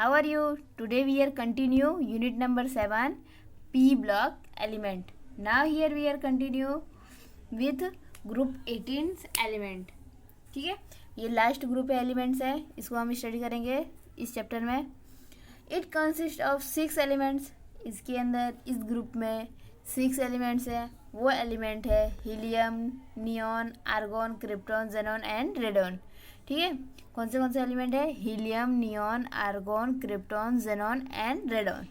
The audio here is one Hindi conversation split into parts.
How are you? Today we are continue unit number 7 P block element. Now here we are continue with group 18 element. ठीक है, ये लास्ट ग्रुप एलिमेंट्स है, इसको हम स्टडी करेंगे इस चैप्टर में. It consist of 6 elements. इसके अंदर इस ग्रुप में 6 एलिमेंट्स है. वो एलिमेंट है helium, neon, argon, krypton, xenon and radon. ठीक है, कौन से एलिमेंट है? Helium, neon, argon, krypton, xenon and radon.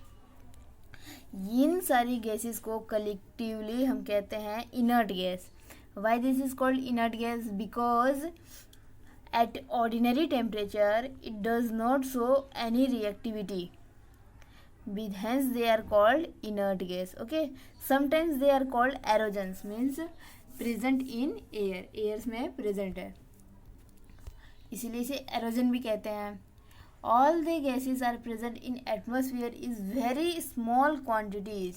इन सारी गैसेस को कलेक्टिवली हम कहते हैं inert gas. Why this is called inert gas? Because at ordinary temperature it does not show any reactivity, hence they are called inert gas. Okay, sometimes they are called erogens, means present in air, airs में present है, इसीलिए इसे erogen भी कहते हैं. all the gases are present in atmosphere is very small quantities,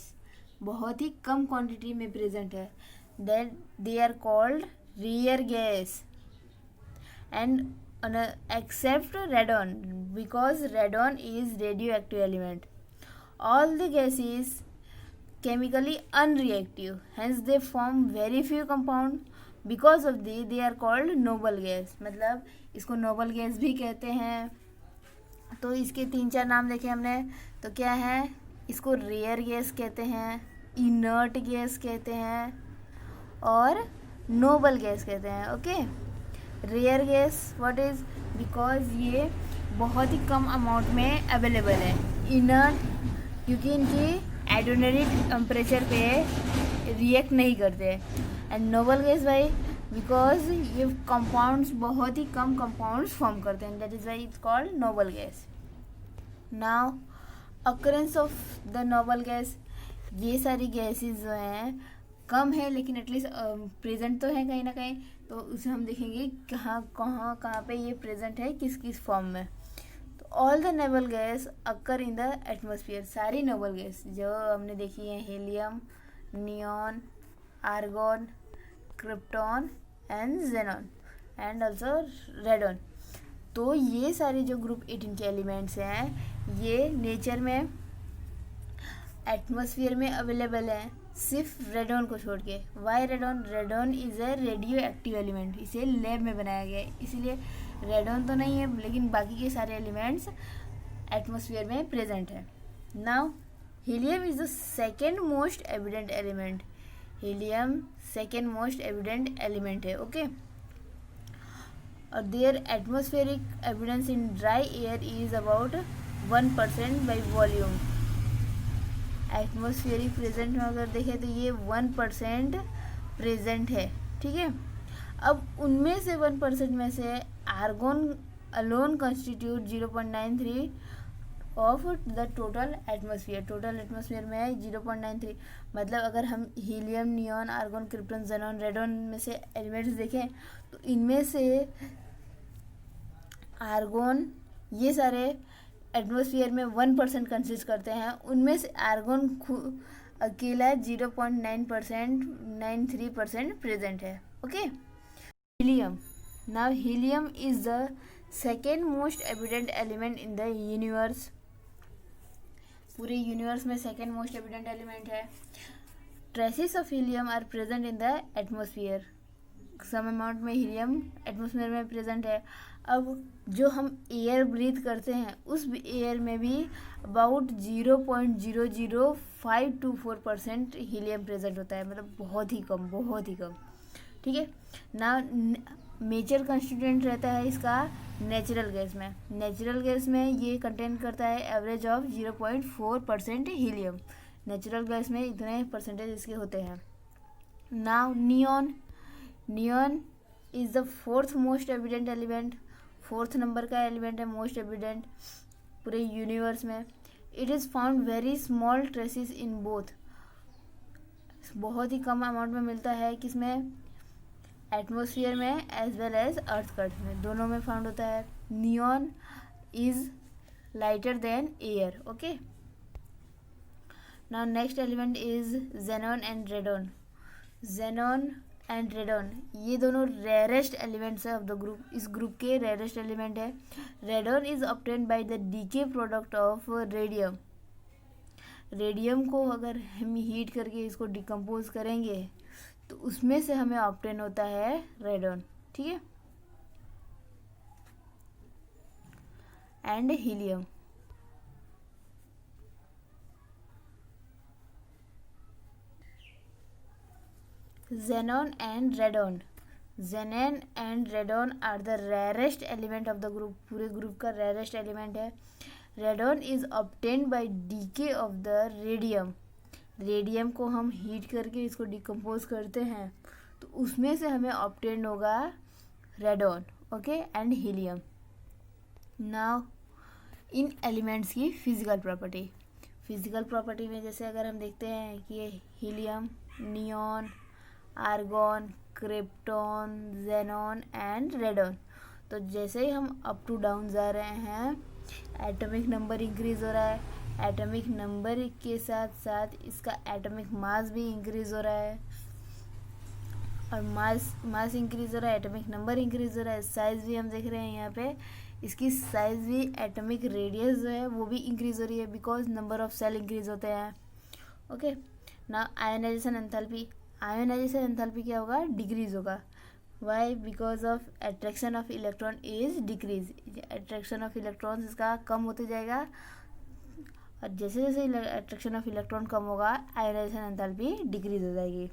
बहुत ही कम क्वांटिटी में प्रेजेंट है. that they are called rare gas. And except radon, because radon is radioactive element. All the gases chemically unreactive, hence they form very few compound. Because of they are called noble gas. मतलब इसको नोबल गैस भी कहते हैं. तो इसके 3-4 नाम देखे हमने, तो क्या है? इसको रेयर गैस कहते हैं, इनर्ट गैस कहते हैं और नोबल गैस कहते हैं. Okay, rare gas what is? Because ये बहुत ही कम अमाउंट में अवेलेबल है. इनर्ट क्योंकि इनकी ऑर्डिनरी टेम्परेचर पे रिएक्ट नहीं करते. एंड नोबल गैस भाई बिकॉज ये कंपाउंड्स बहुत ही कम कंपाउंड्स फॉर्म करते हैं, that is why it's called noble gas. Now occurrence of the noble gas, ये सारी गैसेस जो हैं कम है लेकिन एटलीस्ट प्रेजेंट तो है कहीं ना कहीं. तो उसे हम देखेंगे कहाँ पे ये प्रेजेंट है, किस किस फॉर्म में. तो all the noble gas occur in the atmosphere. सारी नोबल गैस जो हमने देखी है, helium, neon, argon, krypton and xenon and also radon. तो ये सारे जो ग्रुप 18 के एलिमेंट्स हैं ये नेचर में एटमॉस्फेयर में अवेलेबल है, सिर्फ रेडॉन को छोड़ के. Why radon? Radon is a radioactive element, इसे लैब में बनाया गया है, इसीलिए रेडॉन तो नहीं है लेकिन बाकी के सारे एलिमेंट्स एटमॉस्फेयर में प्रेजेंट है. Now helium is the second most evident element. Helium second most evident element है. ओके, और there atmospheric evidence in dry air is about 1% by volume. Atmospheric present में अगर देखें तो ये 1% प्रेजेंट है. ठीक है, अब उनमें से 1% में से argon alone constitute 0.93 of the total atmosphere. Total atmosphere में है 0.93. मतलब अगर हम helium, neon, argon, krypton, xenon, radon में से एलिमेंट्स देखें तो इनमें से आर्गोन ये सारे एटमॉस्फेयर में 1% कंसिस्ट करते हैं. उनमें से आर्गोन अकेला 0.93% प्रेजेंट है. Okay, helium. Now helium is the second most evident element in the universe. पूरे यूनिवर्स में सेकेंड मोस्ट एविडेंट एलिमेंट है. Traces of helium are present in the atmosphere. Some amount में हीलियम एटमॉस्फेयर में प्रेजेंट है. अब जो हम एयर ब्रीथ करते हैं उस एयर में भी अबाउट 0.00524% हीलियम प्रेजेंट होता है, मतलब बहुत ही कम, बहुत ही कम. ठीक है, ना मेजर कंस्टिट्यूएंट रहता है इसका नेचुरल गैस में. नेचुरल गैस में ये कंटेन करता है average of 0.4% helium. Natural gas में इतने परसेंटेज इसके होते हैं. Now neon. Neon is the fourth most evident element. 4th number का एलिमेंट है मोस्ट एविडेंट पूरे यूनिवर्स में. It is found very small traces in both. बहुत ही कम अमाउंट में मिलता है, किसमें? एटमॉस्फेयर में as well as earth crust में, दोनों में फाउंड होता है. Neon is lighter than air. Okay, now next element is xenon and radon. Xenon and radon, ये दोनों रेयरेस्ट एलिमेंट्स है ऑफ द ग्रुप, इस ग्रुप के रेयरेस्ट एलिमेंट है। Radon is obtained by the decay product of radium. Radium को अगर हम हीट करके इसको डिकम्पोज करेंगे तो उसमें से हमें ऑब्टेन होता है रेडॉन, ठीक है। And helium, xenon and radon, xenon and radon are the rarest element of the group, पूरे ग्रुप का rarest element है। radon is obtained by decay of the radium, radium को हम हीट करके इसको डिकम्पोज करते हैं तो उसमें से हमें ऑब्टेन होगा radon, okay. And helium. Now in elements की फिजिकल प्रॉपर्टी, फिजिकल प्रॉपर्टी में जैसे अगर हम देखते हैं कि ये helium, neon, argon, krypton, xenon and radon, तो जैसे ही हम अप टू डाउन जा रहे हैं एटॉमिक नंबर इंक्रीज हो रहा है, एटॉमिक नंबर के साथ साथ इसका एटॉमिक मास भी इंक्रीज हो रहा है, और मास इंक्रीज हो रहा है, एटॉमिक नंबर इंक्रीज हो रहा है, साइज भी हम देख रहे हैं यहाँ पे, इसकी साइज भी, एटॉमिक रेडियस जो है वो भी इंक्रीज हो रही है because number of cell increase होते हैं, ओके। ना आयोनाइजेशन एंथैल्पी, आयोनाइजेशन एंथैल्पी क्या होगा, डिक्रीज होगा। Why, because of attraction of electron is decrease, attraction of electrons इसका कम होते जाएगा, और जैसे जैसे अट्रैक्शन ऑफ इलेक्ट्रॉन कम होगा आयोनाइजेशन एंथैल्पी डिक्रीज हो जाएगी।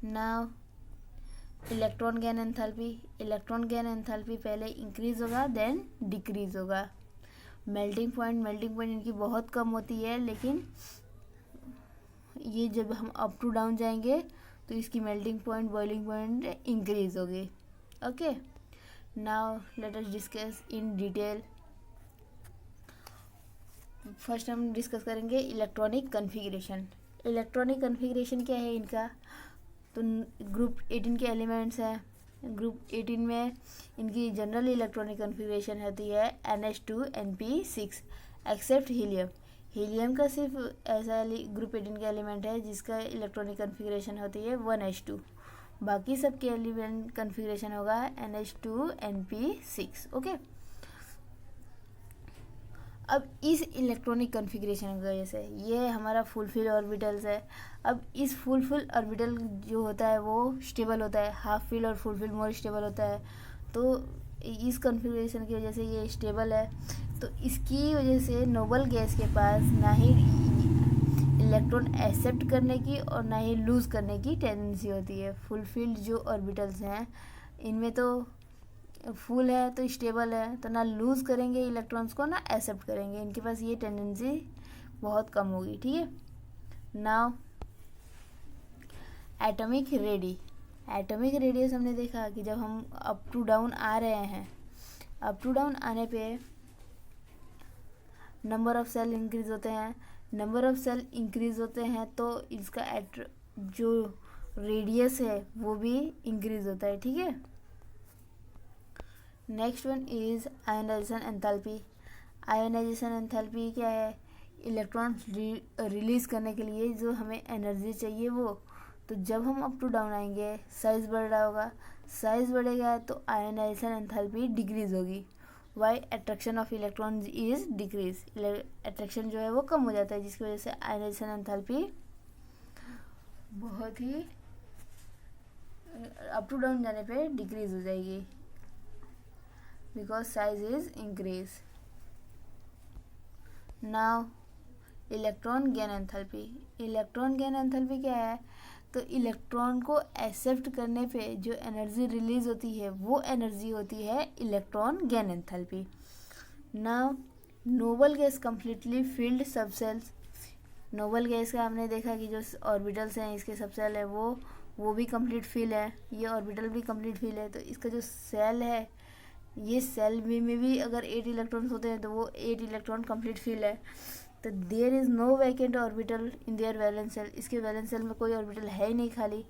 Now electron gain enthalpy, electron gain enthalpy पहले इंक्रीज होगा देन डिक्रीज होगा। मेल्टिंग पॉइंट इनकी बहुत कम होती है, लेकिन ये जब हम अप टू डाउन जाएंगे तो इसकी melting point, boiling point increase होगी, okay. Now let us discuss in detail. First हम डिस्कस करेंगे इलेक्ट्रॉनिक कन्फिग्रेशन। इलेक्ट्रॉनिक कन्फिग्रेशन क्या है इनका, तो ग्रुप 18 के एलिमेंट्स हैं। ग्रुप 18 में इनकी जनरल इलेक्ट्रॉनिक कन्फिग्रेशन होती है NH2NP6 एक्सेप्ट हीलियम। हीलियम का सिर्फ ऐसा ग्रुप 18 का एलिमेंट है जिसका इलेक्ट्रॉनिक कन्फिग्रेशन होती है 1H2, बाकी सब के एलिमेंट कन्फिग्रेशन होगा NH2NP6, ओके। अब इस इलेक्ट्रॉनिक कन्फिग्रेशन की वजह से ये हमारा फुलफिल ऑर्बिटल्स है। अब इस फुलफिल ऑर्बिटल जो होता है वो स्टेबल होता है, हाफ फिल और फुलफिल मोर स्टेबल होता है, तो इस कन्फिग्रेशन की वजह से ये स्टेबल है। तो इसकी वजह से नोबल गैस के पास ना ही इलेक्ट्रॉन एक्सेप्ट करने की और ना ही लूज़ करने की टेंडेंसी होती है। फुलफिल्ड जो ऑर्बिटल्स हैं इनमें तो फुल है तो स्टेबल है, तो ना लूज़ करेंगे इलेक्ट्रॉन्स को ना एक्सेप्ट करेंगे, इनके पास ये टेंडेंसी बहुत कम होगी, ठीक है। Now atomic ready, atomic radius हमने देखा कि जब हम अप टू डाउन आ रहे हैं, अप टू डाउन आने पे नंबर ऑफ सेल इंक्रीज होते हैं, नंबर ऑफ सेल इंक्रीज होते हैं तो इसका जो रेडियस है वो भी इंक्रीज होता है, ठीक है। Next one is ionisation enthalpy. Ionization enthalpy क्या है, इलेक्ट्रॉन रिलीज करने के लिए जो हमें एनर्जी चाहिए वो, तो जब हम अप टू डाउन आएंगे साइज बढ़ रहा होगा, साइज बढ़ेगा तो आयोनाइजेशन एंथैल्पी डिक्रीज होगी। Why, attraction of electron is decrease, attraction जो है वो कम हो जाता है जिसकी वजह से आयोनाइजेशन एंथैल्पी बहुत ही अप टू डाउन जाने पे डिक्रीज हो जाएगी because size is increase. Now electron gain enthalpy, electron gain enthalpy क्या है, तो इलेक्ट्रॉन को एक्सेप्ट करने पे जो एनर्जी रिलीज होती है वो एनर्जी होती है electron gain enthalpy. Now noble gas completely field subcells, Nobel gas का हमने देखा कि जो ऑर्बिटल्स हैं इसके सबसेल है वो भी कंप्लीट फिल है, ये ऑर्बिटल भी कंप्लीट फिल है, तो इसका जो सेल है ये सेल में भी अगर 8 इलेक्ट्रॉन्स होते हैं तो वो 8 इलेक्ट्रॉन कंप्लीट फिल है। तो there is no vacant orbital in their valence cell, इसके वैलेंस सेल में कोई ऑर्बिटल है ही नहीं खाली,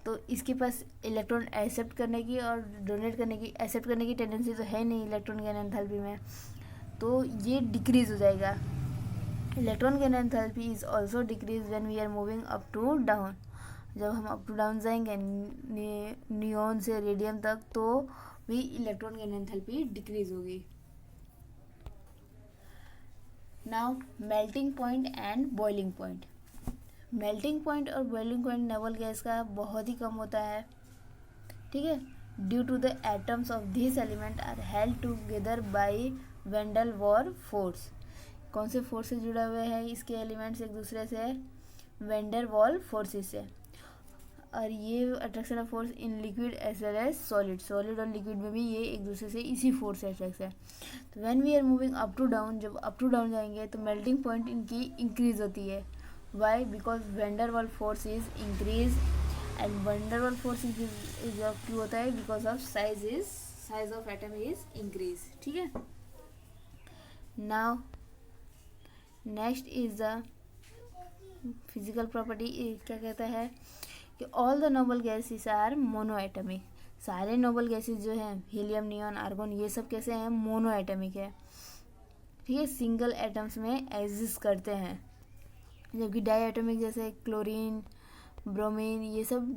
तो इसके पास इलेक्ट्रॉन एक्सेप्ट करने की और डोनेट करने की, एक्सेप्ट करने की टेंडेंसी तो है नहीं इलेक्ट्रॉन गेन एंथैल्पी में, तो ये डिक्रीज हो जाएगा। Electron gain enthalpy is also decrease when we are moving up to down. जब हम अप टू डाउन जाएंगे नियॉन से रेडियम तक तो भी इलेक्ट्रॉन गेन एंथैल्पी डिक्रीज होगी। Now melting point and boiling point. Melting point और बॉइलिंग पॉइंट नोबल गैस का बहुत ही कम होता है, ठीक है, due to the atoms of this element are held together by van der Waals force. कौन से फोर्स से जुड़ा हुआ है इसके एलिमेंट्स एक दूसरे से? वैन डेर वाल्स फोर्सेस से। और ये attraction of force in liquid as well as solid, solid और लिक्विड में भी ये एक दूसरे से इसी फोर्स से अट्रैक्ट है। तो when we are moving up to down, जब अप टू डाउन जाएंगे तो मेल्टिंग पॉइंट इनकी इंक्रीज होती है। Why? Because van der Waals force is increase and van der Waals force increase क्यों होता है? Because of size of atom is increase, ठीक है। Now next is the physical property. क्या कहता है कि all the noble gases are mono atomic. सारे नोबल गैसेस जो हैं हीलियम, नियॉन, आर्गन, ये सब कैसे हैं? मोनो एटमिक है, ठीक है, सिंगल एटम्स में एग्जिस्ट करते हैं। जबकि डाई एटमिक जैसे क्लोरीन, ब्रोमीन, ये सब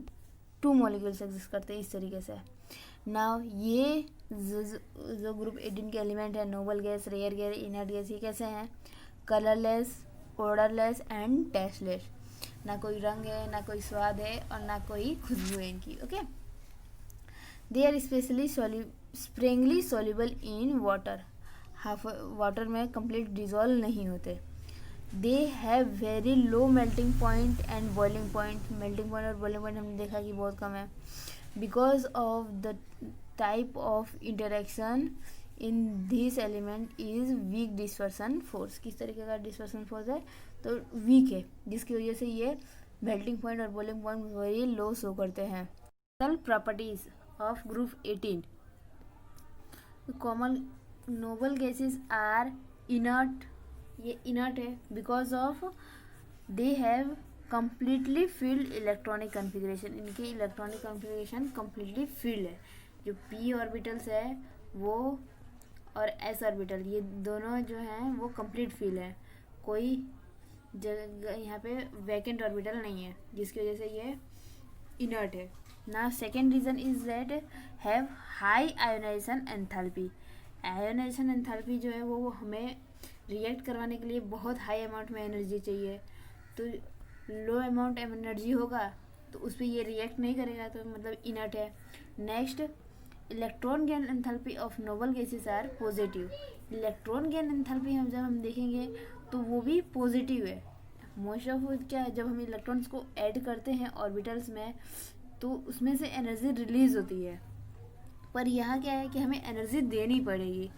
2 मॉलिक्यूल्स एग्जिस्ट करते हैं इस तरीके से। नाउ ये जो ग्रुप 18 के एलिमेंट है, noble gas, rare gas, inert gas, ये कैसे हैं? Colourless, odourless and tasteless. ना कोई रंग है, ना कोई स्वाद है और ना कोई खुशबू है इनकी, okay. They are especially sparingly soluble in water. Water में कंप्लीट डिजॉल्व नहीं होते। They have very low melting point and boiling point. Melting point और बॉइलिंग पॉइंट हमने देखा कि बहुत कम है, because of the type of interaction in this element is weak dispersion force. किस तरीके का डिस्पर्सन फोर्स है? तो वीक है, जिसकी वजह से ये मेल्टिंग पॉइंट और boiling point very low show करते हैं। Properties of group 18। Common noble gases are inert. ये इनर्ट है because of they have completely filled electronic configuration. इनकी इलेक्ट्रॉनिक कन्फिग्रेशन कंप्लीटली फील्ड है। जो पी ऑर्बिटल्स है वो और एस ऑर्बिटल, ये दोनों जो हैं वो कंप्लीट फील्ड है। कोई जगह यहाँ पे वैकेंट ऑर्बिटल नहीं है, जिसकी वजह से ये इनर्ट है। ना second reason is that have high ionization enthalpy. Ionization enthalpy जो है वो हमें रिएक्ट करवाने के लिए बहुत हाई अमाउंट में एनर्जी चाहिए। तो लो अमाउंट एनर्जी होगा तो उस पर ये रिएक्ट नहीं करेगा, तो मतलब इनर्ट है। Next, electron gain enthalpy of noble gases are positive. Electron gain enthalpy हम देखेंगे तो वो भी पॉजिटिव है। मोस्ट ऑफ क्या है, जब हम इलेक्ट्रॉन्स को ऐड करते हैं ऑर्बिटल्स में तो उसमें से एनर्जी रिलीज होती है, पर यहाँ क्या है कि हमें एनर्जी देनी पड़ेगी।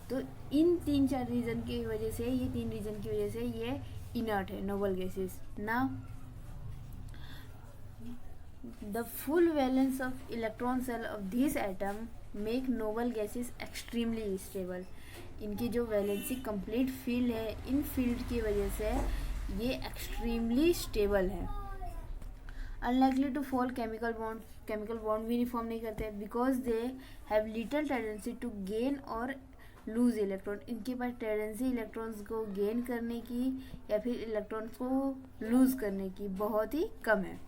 तो इन 3-4 रीज़न की वजह से, ये 3 रीज़न की वजह से ये इनर्ट है noble gases. Now the full valence of electron shell of this atom make noble gases extremely stable. इनकी जो वैलेंसी कंप्लीट फील्ड है, इन फील्ड की वजह से ये एक्सट्रीमली स्टेबल है। Unlikely to fall chemical bond भी नहीं फॉर्म नहीं करते, because they have little tendency to gain और लूज इलेक्ट्रॉन। इनके पास टेंडेंसी इलेक्ट्रॉन्स को गेन करने की या फिर इलेक्ट्रॉन्स को लूज करने की बहुत ही कम है।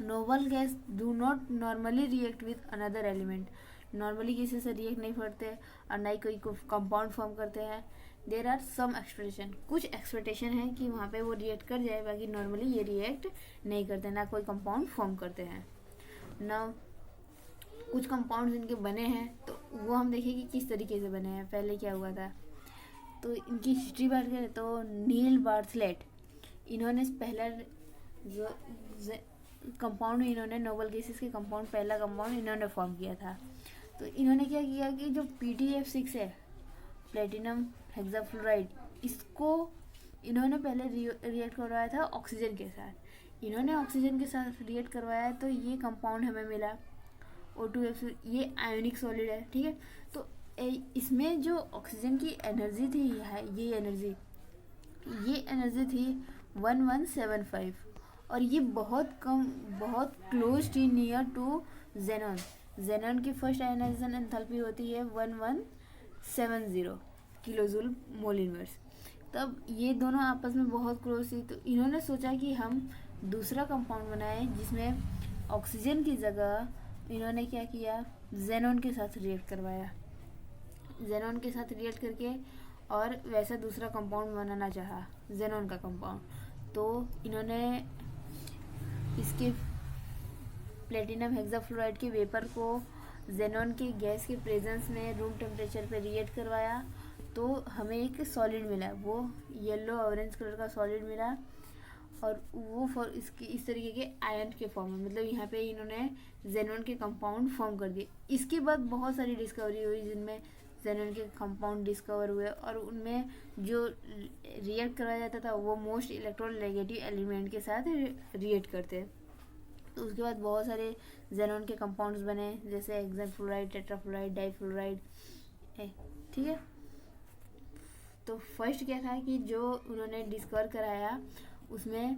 Noble gas do not normally react with another element. Normally किसी से रिएक्ट नहीं करते और ना ही कोई कंपाउंड फॉर्म करते हैं। देर आर सम एक्सपेक्टेशन, कुछ एक्सपेक्टेशन है कि वहाँ पे वो रिएक्ट कर जाए, बाकी नॉर्मली ये रिएक्ट नहीं करते, ना कोई कंपाउंड फॉर्म करते हैं। ना कुछ कंपाउंड्स इनके बने हैं तो वो हम देखेंगे किस तरीके से बने हैं, पहले क्या हुआ था। तो इनकी हिस्ट्री बात करें तो नील बार्थलेट, इन्होंने पहला जो कंपाउंड इन्होंने नोबल गैसेस के कंपाउंड, पहला कंपाउंड इन्होंने फॉर्म किया था। तो इन्होंने क्या किया कि जो PTF6 है, प्लेटिनम हेक्साफ्लोराइड, इसको इन्होंने पहले रिएक्ट करवाया था ऑक्सीजन के साथ। इन्होंने ऑक्सीजन के साथ रिएक्ट करवाया तो ये कंपाउंड हमें मिला O2F। ये आयोनिक सॉलिड है, ठीक है। तो इसमें जो ऑक्सीजन की एनर्जी थी, ये एनर्जी थी 1175 और ये बहुत कम, बहुत क्लोज थी नियर टू जेनॉन। जेनॉन की फर्स्ट आयोनाइजेशन एंथैल्पी होती है 1170 किलोजूल मोल इनवर्स। तब ये दोनों आपस में बहुत क्लोज थी, तो इन्होंने सोचा कि हम दूसरा कंपाउंड बनाए जिसमें ऑक्सीजन की जगह इन्होंने क्या किया, जेनॉन के साथ रिएक्ट करवाया, जेनॉन के साथ रिएक्ट करके और वैसा दूसरा कंपाउंड बनाना चाहा, जेनॉन का कंपाउंड। तो इन्होंने इसके प्लेटिनम हेक्साफ्लोराइड के वेपर को जेनॉन के गैस के प्रेजेंस में रूम टेम्परेचर पे रिएक्ट करवाया, तो हमें एक सॉलिड मिला, वो येलो ऑरेंज कलर का सॉलिड मिला, और वो इसकी इस तरीके के आयन के फॉर्म में, मतलब यहाँ पे इन्होंने जेनॉन के कंपाउंड फॉर्म कर दिए। इसके बाद बहुत सारी डिस्कवरी हुई जिनमें जेनॉन के कंपाउंड डिस्कवर हुए, और उनमें जो रिएक्ट कराया जाता था वो मोस्ट इलेक्ट्रोनेगेटिव एलिमेंट के साथ रिएक्ट करते। तो उसके बाद बहुत सारे जेनॉन के कंपाउंड्स बने, जैसे हेक्साफ्लोराइड, टेट्राफ्लोराइड, डाइफ्लोराइड, ठीक है। तो फर्स्ट क्या था कि जो उन्होंने डिस्कवर कराया उसमें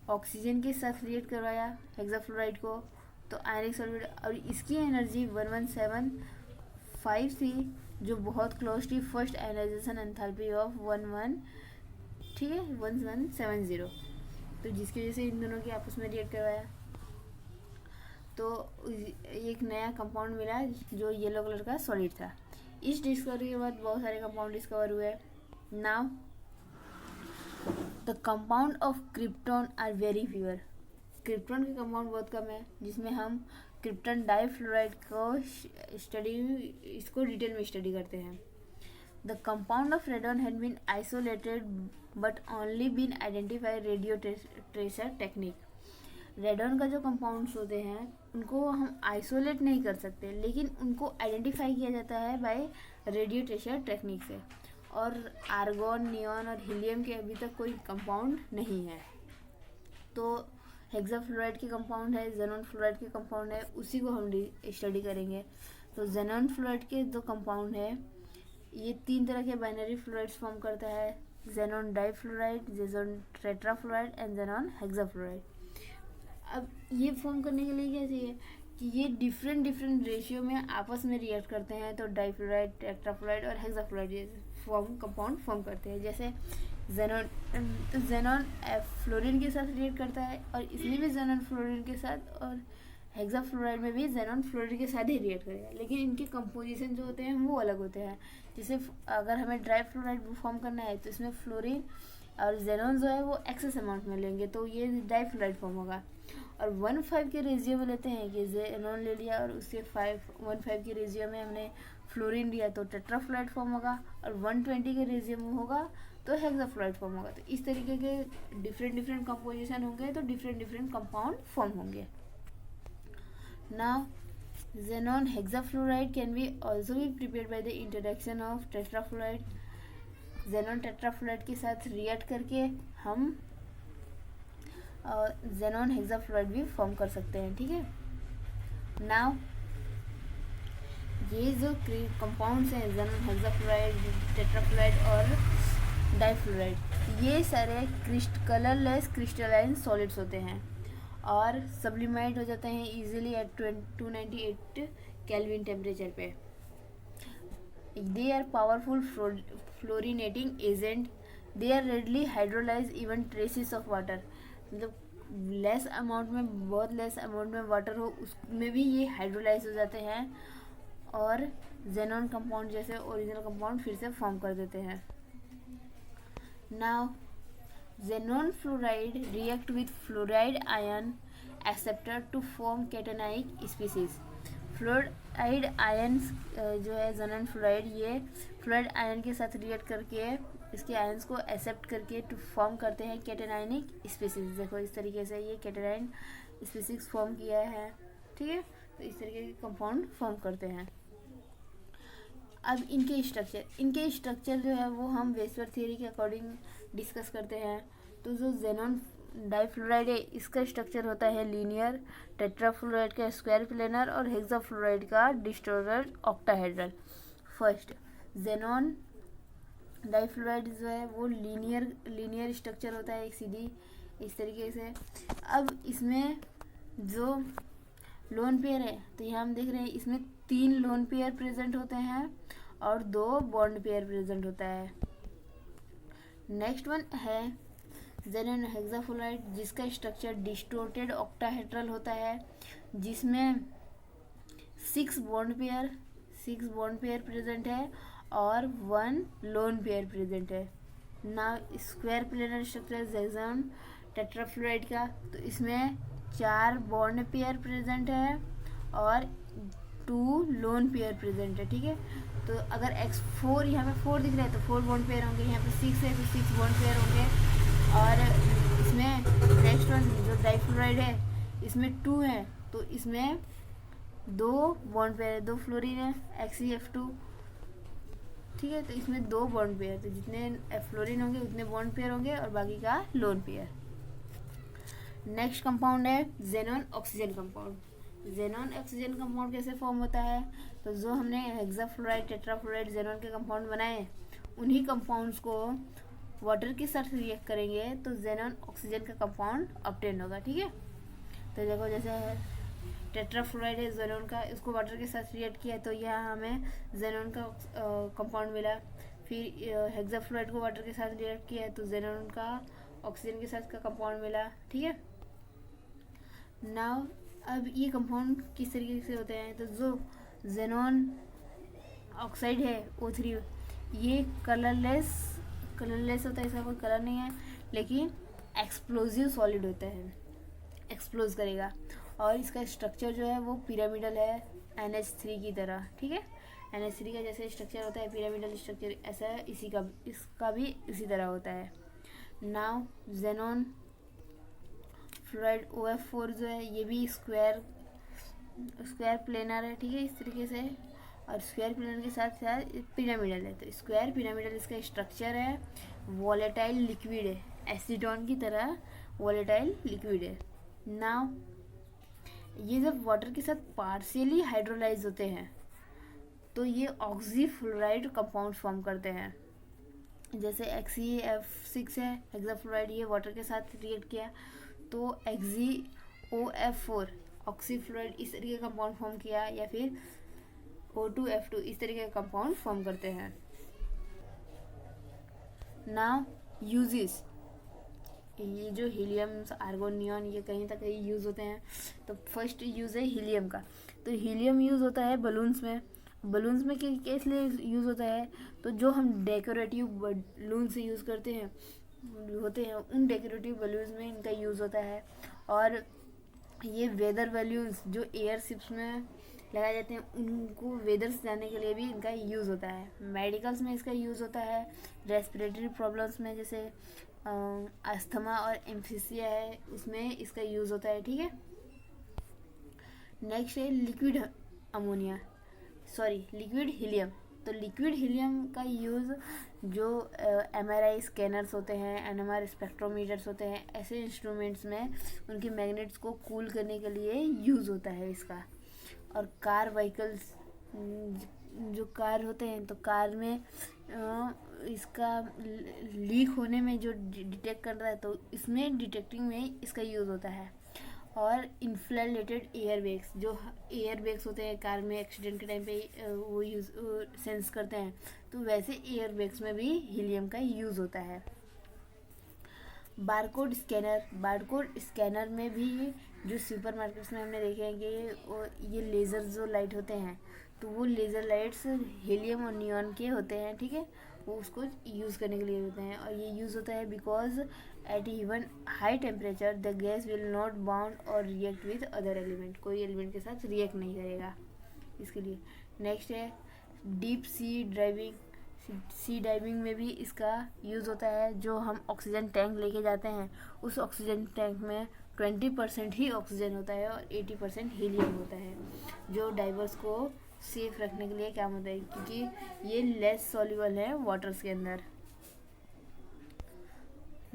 ऑक्सीजन के साथ रिएक्ट करवाया हेक्साफ्लोराइड को, तो आयनिक सॉल्वेंट, और इसकी एनर्जी 1175 थी, जो बहुत क्लोज थी फर्स्ट आयनाइजेशन एंथैल्पी ऑफ 11, ठीक है, 1170। तो जिसकी वजह से इन दोनों की आपस में रिएक्ट करवाया, तो एक नया कंपाउंड मिला जो येलो कलर का सॉलिड था। इस डिस्कवरी के बाद बहुत सारे कंपाउंड डिस्कवर हुए। Now the compound of krypton are very pure. Krypton के कंपाउंड बहुत कम है, जिसमें हम क्रिप्टन डाइफ्लोराइड को इसको डिटेल में स्टडी करते हैं। The compound of radon had been isolated but only been identify radio tracer technique. Radon का जो कंपाउंड्स होते हैं उनको हम आइसोलेट नहीं कर सकते, लेकिन उनको आइडेंटिफाई किया जाता है बाय रेडियो ट्रेसर टेक्निक से। और आर्गॉन, नियॉन और हीलियम के अभी तक कोई कंपाउंड नहीं है। तो हेक्साफ्लोराइड के कंपाउंड है, जेनॉन फ्लोराइड के कंपाउंड है, उसी को हम स्टडी करेंगे। तो जेनॉन फ्लोराइड के दो कंपाउंड है, ये 3 तरह के बाइनरी फ्लोराइड्स फॉर्म करता है, xenon difluoride, xenon tetrafluoride and xenon hexafluoride. अब ये फॉर्म करने के लिए क्या चाहिए कि ये डिफरेंट रेशियो में आपस में रिएक्ट करते हैं, तो डाइफ्लोराइड, टेट्राफ्लोराइड और हेक्साफ्लोराइड कंपाउंड फॉर्म करते हैं। जैसे जेनॉन फ्लोरीन के साथ रिएक्ट करता है, और इसमें भी जेनॉन फ्लोरीन के साथ, और हेक्साफ्लोराइड में भी जेनॉन फ्लोरीन के साथ ही रिएक्ट करेगा, लेकिन इनके कंपोजिशन जो होते हैं वो अलग होते हैं। जैसे अगर हमें डाइफ्लोराइड फॉर्म करना है तो इसमें फ्लोरीन और जेनॉन जो है वो एक्सेस अमाउंट में लेंगे, तो ये डाइफ्लोराइड फॉर्म होगा। और 1:5 के रेशियो में लेते हैं कि जेनॉन ले लिया और उसके 1:5 के रेशियो में हमने फ्लोरीन लिया, तो टेट्राफ्लोराइड फॉर्म होगा, और 120 के रेशियो में होगा तो हेक्साफ्लोराइड फॉर्म होगा। तो इस तरीके के डिफरेंट कंपोजिशन होंगे, तो डिफरेंट कंपाउंड फॉर्म होंगे। Now xenon hexafluoride can be also be prepared by the introduction of tetrafluoride। xenon tetrafluoride के साथ रिएक्ट करके हम xenon hexafluoride भी फॉर्म कर सकते हैं, ठीक है। नाउ ये जो कंपाउंड्स हैं xenon hexafluoride, tetrafluoride और डाइफ्लोराइड, ये सारे कलरलेस क्रिस्टलाइन सॉलिड्स होते हैं और सब्लिमाइड हो जाते हैं इजीली एट 298 केल्विन टेम्परेचर पे। They are powerful fluorinating agent, they are readily hydrolyse even traces of water, मतलब लेस अमाउंट में, बहुत लेस अमाउंट में वाटर हो उसमें भी ये हाइड्रोलाइज हो जाते हैं और जेनॉन कंपाउंड जैसे ओरिजिनल कंपाउंड फिर से फॉर्म कर देते हैं। Now xenon fluoride react with fluoride ion acceptor to form cationic species। Fluoride ions जो है xenon fluoride, ये फ्लोराइड आयन के साथ रिएक्ट करके इसके आयन्स को एक्सेप्ट करके टू फॉर्म करते हैं कैटेनाइनिक स्पीसीज। देखो इस तरीके से ये कैटेनाइन स्पीसीज फॉर्म किया है, ठीक है। तो इस तरीके के कंपाउंड फॉर्म करते हैं। अब इनके स्ट्रक्चर जो है वो हम वेस्पर थ्योरी के अकॉर्डिंग डिस्कस करते हैं। तो जो xenon डाइफ्लोराइड है इसका स्ट्रक्चर होता है लीनियर, टेट्राफ्लोराइड का स्क्वायर प्लेनर और हेक्साफ्लोराइड का डिस्टोरल ऑक्टाहेड्रल। फर्स्ट xenon डाइफ्लोराइड जो है वो लीनियर स्ट्रक्चर होता है, एक सीधी इस तरीके से। अब इसमें जो लोन पेयर है तो यहाँ हम देख रहे हैं इसमें 3 लोन पेयर प्रेजेंट होते हैं और 2 बॉन्ड पेयर प्रेजेंट होता है। नेक्स्ट वन है जेनॉन हेक्साफ्लोराइड जिसका स्ट्रक्चर डिस्टोर्टेड ऑक्टाहेड्रल होता है, जिसमें 6 बॉन्ड पेयर प्रेजेंट है और 1 लोन पेयर प्रेजेंट है। ना square planar structure xenon tetrafluoride का, तो इसमें 4 बॉन्ड पेयर प्रेजेंट है और 2 लोन पेयर प्रेजेंट है। ठीक है, तो अगर x4 यहाँ पे 4 दिख रहा है तो 4 बॉन्ड पेयर होंगे, यहाँ पे 6 है तो 6 बॉन्ड पेयर होंगे। और इसमें नेक्स्ट वन जो डाइफ्लोराइड है इसमें 2 है तो इसमें 2 बॉन्ड पेयर है, 2 फ्लोरीन है XeF2। ठीक है, तो इसमें 2 बॉन्ड पेयर, तो जितने फ्लोरीन होंगे उतने बॉन्ड पेयर होंगे और बाकी का लोन पेयर। नेक्स्ट कंपाउंड है xenon oxygen compound. Xenon oxygen compound कैसे फॉर्म होता है, तो जो हमने हेक्साफ्लोराइड टेट्राफ्लोराइड जेनॉन के कंपाउंड बनाए उन्हीं कंपाउंड्स को वाटर के साथ रिएक्ट करेंगे तो जेनॉन ऑक्सीजन का कंपाउंड ऑब्टेन होगा। ठीक है, तो देखो जैसे टेट्राफ्लोराइड है जेनॉन का, इसको वाटर के साथ रिएक्ट किया तो यहाँ हमें जेनॉन का कंपाउंड मिला। फिर हेक्साफ्लोराइड को वाटर के साथ रिएक्ट किया तो जेनॉन का ऑक्सीजन के साथ का कंपाउंड मिला। ठीक है, नाउ अब ये कंपाउंड किस तरीके से होते हैं, तो जो जेनॉन ऑक्साइड है O3 ये कलरलेस होता है, इसका कोई कलर नहीं है, लेकिन एक्सप्लोजिव सॉलिड होता है, एक्सप्लोज करेगा। और इसका स्ट्रक्चर जो है वो पिरामिडल है NH3 की तरह। ठीक है, NH3 का जैसे स्ट्रक्चर होता है पिरामिडल स्ट्रक्चर ऐसा है, इसका भी इसी तरह होता है। नाउ जेनॉन फ्लोराइड OF4 जो है ये भी स्क्वायर प्लेनर है। ठीक है, इस तरीके से, और स्क्वायर पिरामिड के साथ साथ पिरामिडल है, तो स्क्वायर पिरामिडल इसका स्ट्रक्चर है, वॉलेटाइल लिक्विड है, एसीटोन की तरह वॉलेटाइल लिक्विड है। नाउ ये जब वाटर के साथ पार्शियली हाइड्रोलाइज होते हैं तो ये ऑक्सीफ्लोराइड कंपाउंड फॉर्म करते हैं। जैसे XeF6 है हेक्साफ्लोराइड, ये वाटर के साथ रिएक्ट किया तो XeOF4 ऑक्सीफ्लोराइड इस तरीके का कंपाउंड फॉर्म किया, या फिर O2F2 इस तरीके का कंपाउंड फॉर्म करते हैं। नाउ यूजेस, ये जो हीलियम आर्गोन नियॉन ये कहीं तक कहीं यूज़ होते हैं। तो फर्स्ट यूज़ है हीलियम का, तो हीलियम यूज़ होता है बलून्स में। बलून्स में किस लिए यूज़ होता है, तो जो हम डेकोरेटिव बलून से यूज़ करते हैं होते हैं उन डेकोरेटिव बलून्स में इनका यूज़ होता है। और ये वेदर बलून्स जो एयरशिप्स में लगाए जाते हैं उनको वेदर से जाने के लिए भी इनका यूज़ होता है। मेडिकल्स में इसका यूज़ होता है, रेस्पिरेटरी प्रॉब्लम्स में जैसे अस्थमा और एम्फिसिया है उसमें इसका यूज़ होता है। ठीक है, नेक्स्ट है लिक्विड हीलियम। तो लिक्विड हीलियम का यूज़ जो MRI स्कैनर्स होते हैं, NMR स्पेक्ट्रोमीटर्स होते हैं, ऐसे इंस्ट्रूमेंट्स में उनके मैग्नेट्स को कूल करने के लिए यूज़ होता है इसका। और कार व्हीकल्स जो कार होते हैं तो कार में इसका लीक होने में जो डिटेक्ट कर रहा है तो इसमें डिटेक्टिंग में इसका यूज़ होता है। और इन्फ्लेटेड एयरबैग्स, जो एयरबैग्स होते हैं कार में एक्सीडेंट के टाइम पे वो यूज़ सेंस करते हैं, तो वैसे एयरबैग्स में भी हीलियम का यूज़ होता है। बारकोड स्कैनर में भी जो सुपरमार्केट्स में हमने देखे हैं कि ये लेज़र जो लाइट होते हैं तो वो लेज़र लाइट्स हीलियम और नियॉन के होते हैं। ठीक है, वो उसको यूज़ करने के लिए होते हैं, और ये यूज़ होता है because at even high temperature the gas will not bound और रिएक्ट विद अदर एलिमेंट, कोई एलिमेंट के साथ रिएक्ट नहीं करेगा इसके लिए। नेक्स्ट है डीप सी डाइविंग में भी इसका यूज़ होता है। जो हम ऑक्सीजन टैंक लेके जाते हैं उस ऑक्सीजन टैंक में 20% ही ऑक्सीजन होता है और 80% हीलियम होता है, जो डाइवर्स को सेफ रखने के लिए काम होता है, क्योंकि ये लेस सॉल्युबल है वाटर्स के अंदर।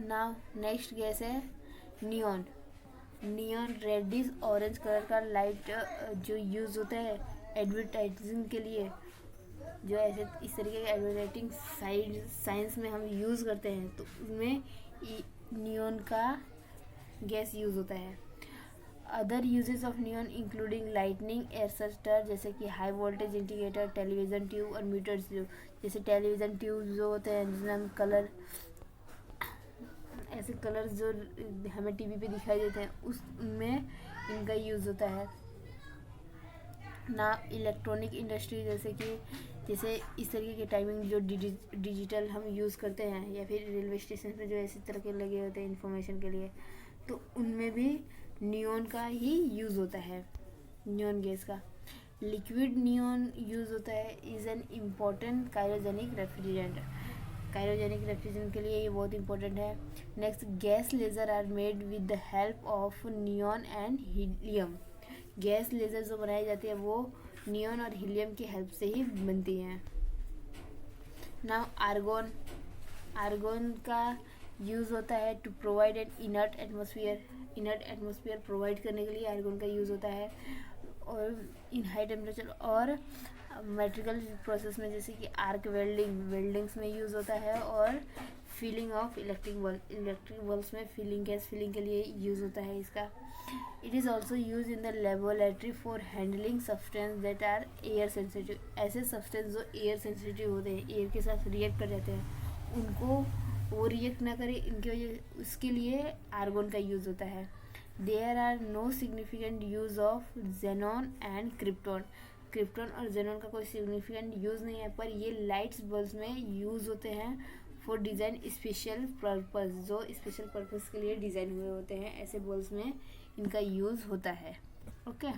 नाउ नेक्स्ट गैस है नियॉन रेडिश ऑरेंज कलर का लाइट जो यूज़ होता है एडवर्टाइजिंग के लिए, जो ऐसे इस तरीके के एडवर्टाइजिंग साइंस में हम यूज़ करते हैं तो उसमें नियॉन का गैस यूज़ होता है। Other uses of neon including lightning arrester, जैसे कि high voltage indicator, television tube और मीटर्स, जैसे टेलीविज़न ट्यूब जो होते हैं जिसमें हम कलर ऐसे कलर्स जो हमें टीवी पे दिखाई देते हैं उसमें इनका यूज़ होता है ना। इलेक्ट्रॉनिक इंडस्ट्री जैसे इस तरीके के टाइमिंग जो डिजिटल हम यूज़ करते हैं, या फिर रेलवे स्टेशन पे जो ऐसे तरह के लगे होते हैं इंफॉर्मेशन के लिए, तो उनमें भी नियॉन का ही यूज़ होता है, नियॉन गैस का। लिक्विड नियॉन यूज़ होता है is an important cryogenic refrigerant. Cryogenic refrigerant के लिए ये बहुत इंपॉर्टेंट है। Next, gas laser are made with the help of neon and helium. Gas laser जो बनाई जाती है वो नियॉन और हीलियम की हेल्प से ही बनती हैं। नाउ आर्गोन, आर्गोन का यूज़ होता है to provide an inert atmosphere. Inert atmosphere provide करने के लिए आर्गोन का यूज़ होता है, और इन हाई टेम्परेचर और मेट्रिकल प्रोसेस में जैसे कि आर्क वेल्डिंग्स में यूज़ होता है, और फिलिंग ऑफ इलेक्ट्रिक बल्ब्स में गैस फिलिंग के लिए यूज़ होता है इसका। It is also use in the laboratory for handling substance that are air sensitive. ऐसे सब्सटेंस जो एयर सेंसिटिव होते हैं, एयर के साथ रिएक्ट कर जाते हैं, उनको वो रिएक्ट ना करे, इनकी वजह उसके लिए आर्गोन का यूज़ होता है। There are no significant use of xenon and krypton. Krypton और जेनॉन का कोई सिग्निफिकेंट यूज़ नहीं है, पर ये लाइट्स बल्ब्स में यूज़ होते हैं फॉर डिज़ाइन स्पेशल पर्पस। जो स्पेशल पर्पस के लिए डिज़ाइन हुए होते हैं, ऐसे बल्ब्स में इनका यूज़ होता है। ओके।